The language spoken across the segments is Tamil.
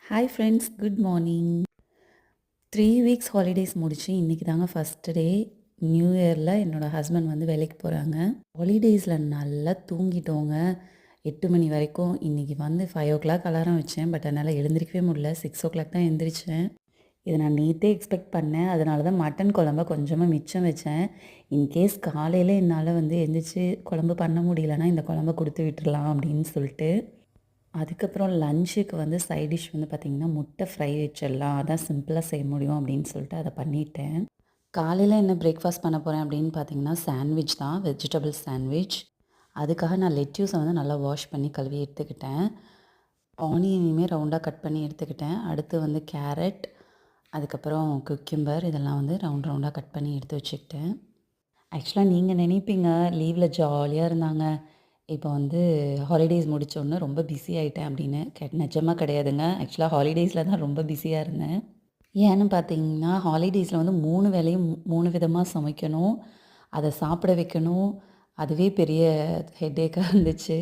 Hi friends, good morning. 3 weeks holidays முடிச்சு இன்றைக்கி தாங்க ஃபஸ்ட்டு டே. நியூ இயரில் என்னோடய ஹஸ்பண்ட் வந்து வேலைக்கு போகிறாங்க. ஹாலிடேஸில் நல்லா தூங்கிட்டோங்க. 8 மணி வரைக்கும். இன்றைக்கி வந்து 5:00 அலாரம் வச்சேன். பட் என்னால் எழுந்திரிக்கவே முடியல. 6:00 தான் எழுந்திரிச்சேன். இதை நான் நேற்றே எக்ஸ்பெக்ட் பண்ணேன். அதனால தான் மட்டன் குழம்ப கொஞ்சமாக மிச்சம் வச்சேன். இன்கேஸ் காலையில் என்னால் வந்து எழுந்திரிச்சு குழம்பு பண்ண முடியலன்னா இந்த குழம்ப கொடுத்து விட்டுடலாம் அப்படின்னு சொல்லிட்டு. அதுக்கப்புறம் லஞ்சுக்கு வந்து சைட் டிஷ் வந்து பார்த்திங்கன்னா முட்டை ஃப்ரை வச்சிடலாம், அதான் சிம்பிளாக செய்ய முடியும் அப்படின்னு சொல்லிட்டு அதை பண்ணிட்டேன். காலையில் என்ன பிரேக்ஃபாஸ்ட் பண்ண போகிறேன் அப்படின்னு பார்த்தீங்கன்னா சாண்ட்விச் தான், வெஜிடபிள் சாண்ட்விச். அதுக்காக நான் லெட்யூஸை வந்து நல்லா வாஷ் பண்ணி கழுவி எடுத்துக்கிட்டேன். ஆனியனையுமே ரவுண்டாக கட் பண்ணி எடுத்துக்கிட்டேன். அடுத்து வந்து கேரட், அதுக்கப்புறம் குக்கும்பர், இதெல்லாம் வந்து ரவுண்டாக கட் பண்ணி எடுத்து வச்சுக்கிட்டேன். ஆக்சுவலாக நீங்கள் நினைப்பீங்க லீவில் ஜாலியாக இருந்தாங்க, இப்போ வந்து ஹாலிடேஸ் முடித்தோடனே ரொம்ப பிஸி ஆகிட்டேன் அப்படின்னு. நிஜமாக கிடையாதுங்க. ஆக்சுவலாக ஹாலிடேஸில் தான் ரொம்ப பிஸியாக இருந்தேன். ஏன்னு பார்த்தீங்கன்னா ஹாலிடேஸில் வந்து 3 வேளையும் 3 விதமாக சமைக்கணும், அதை சாப்பிட வைக்கணும். அதுவே பெரிய ஹெட்டேக்காக இருந்துச்சு.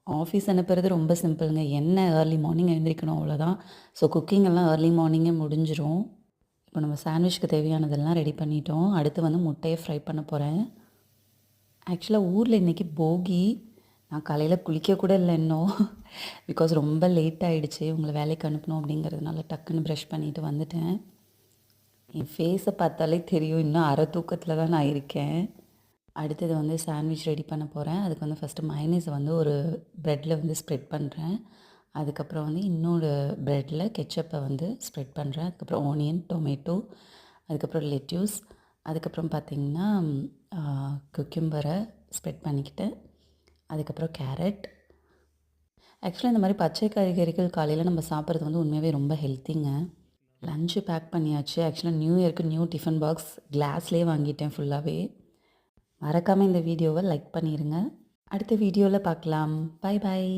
ஆஃபீஸ் அனுப்புறது ரொம்ப சிம்பிளுங்க. என்ன ஏர்லி மார்னிங் எழுந்திரிக்கணும் அவ்வளோதான். ஸோ குக்கிங் எல்லாம் ஏர்லி மார்னிங்கே முடிஞ்சிடும். இப்போ நம்ம சாண்ட்விச்க்கு தேவையானதெல்லாம் ரெடி பண்ணிட்டோம். அடுத்து வந்து முட்டையை ஃப்ரை பண்ண போகிறேன். ஆக்சுவலாக ஊரில் இன்றைக்கி போகி. நான் காலையில் குளிக்கக்கூட இல்லை இன்னும். பிகாஸ் ரொம்ப லேட் ஆகிடுச்சு. உங்களை வேலைக்கு அனுப்பணும் அப்படிங்கிறதுனால டக்குன்னு ப்ரஷ் பண்ணிவிட்டு வந்துட்டேன். என் ஃபேஸை பார்த்தாலே தெரியும், இன்னும் அரை தூக்கத்தில் தான் நான் இருக்கேன். அடுத்தது வந்து சாண்ட்விச் ரெடி பண்ண போகிறேன். அதுக்கு வந்து ஃபஸ்ட்டு மயனீஸை வந்து ஒரு ப்ரெட்டில் வந்து ஸ்ப்ரெட் பண்ணுறேன். அதுக்கப்புறம் வந்து இன்னொரு ப்ரெட்டில் கெச்சப்பை வந்து ஸ்ப்ரெட் பண்ணுறேன். அதுக்கப்புறம் ஆனியன், டொமேட்டோ, அதுக்கப்புறம் லெட்யூஸ், அதுக்கப்புறம் பார்த்திங்கன்னா குக்கும்பரை ஸ்ப்ரெட் பண்ணிக்கிட்டேன். அதுக்கப்புறம் கேரட். ஆக்சுவலாக இந்த மாதிரி பச்சை காய்கறிகள் காலையில் நம்ம சாப்பிட்றது வந்து உண்மையாகவே ரொம்ப ஹெல்த்திங்க. லஞ்சு பேக் பண்ணியாச்சு. ஆக்சுவலாக நியூ இயர்க்கு நியூ டிஃபன் பாக்ஸ் கிளாஸ்லேயே வாங்கிட்டேன் ஃபுல்லாகவே. மறக்காமல் இந்த வீடியோவை லைக் பண்ணிடுங்க. அடுத்த வீடியோவில் பார்க்கலாம். Bye bye.